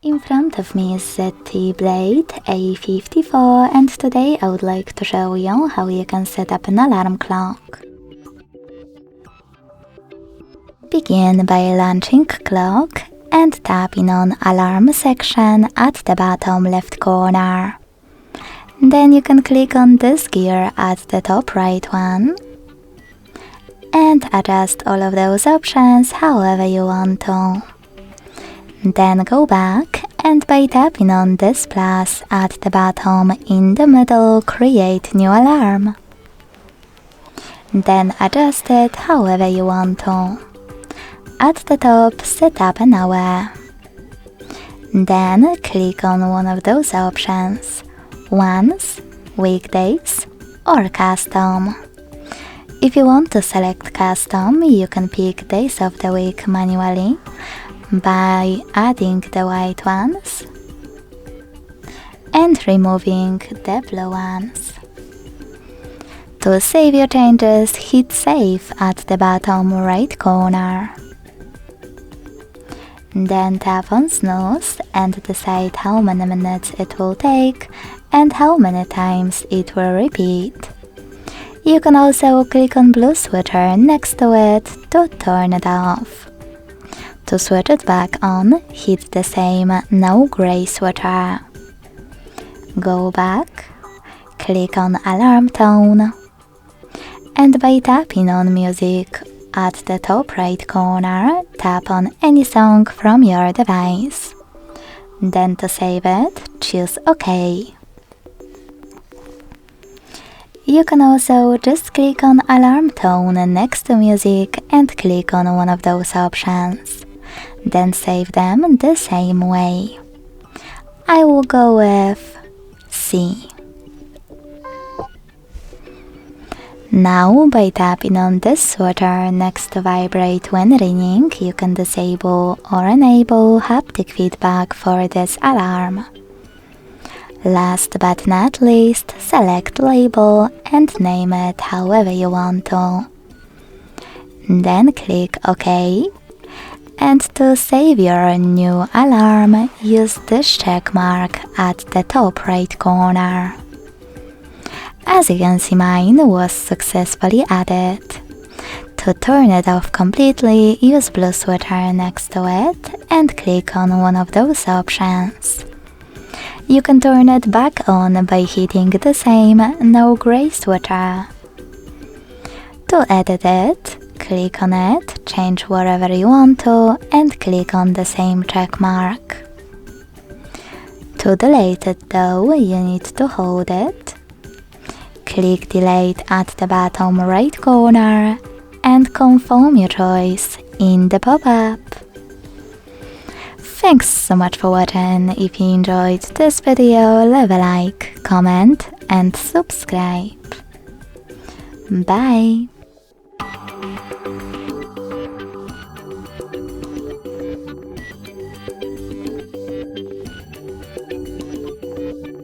In front of me is ZTE Blade A54, and today I would like to show you how you can set up an alarm clock. Begin by launching clock and tapping on alarm section at the bottom left corner. Then you can click on this gear at the top right one and adjust all of those options however you want to. Then go back and by tapping on this plus at the bottom in the middle, create new alarm. Then adjust it however you want to. At the top, set up an hour. Then click on one of those options, once, weekdays or custom. If you want to select custom, you can pick days of the week manually by adding the white ones and removing the blue ones. To save your changes, hit save at the bottom right corner. Then tap on snooze and decide how many minutes it will take and how many times it will repeat. You can also click on blue switcher next to it to turn it off. To switch it back on, hit the same no gray switcher. Go back, click on alarm tone, and by tapping on music at the top right corner, tap on any song from your device. Then to save it, choose OK. You can also just click on alarm tone next to music and click on one of those options. Then save them the same way. I will go with C. Now, by tapping on this switcher next to vibrate when ringing, you can disable or enable haptic feedback for this alarm. Last but not least, select label and name it however you want to. Then click OK. And to save your new alarm, use this check mark at the top right corner. As you can see, mine was successfully added. To turn it off completely, use blue switcher next to it and click on one of those options. You can turn it back on by hitting the same no gray switcher. To edit it, click on it, change wherever you want to, and click on the same check mark. To delete it though, you need to hold it. Click delete at the bottom right corner and confirm your choice in the pop-up. Thanks so much for watching. If you enjoyed this video, leave a like, comment and subscribe. Bye!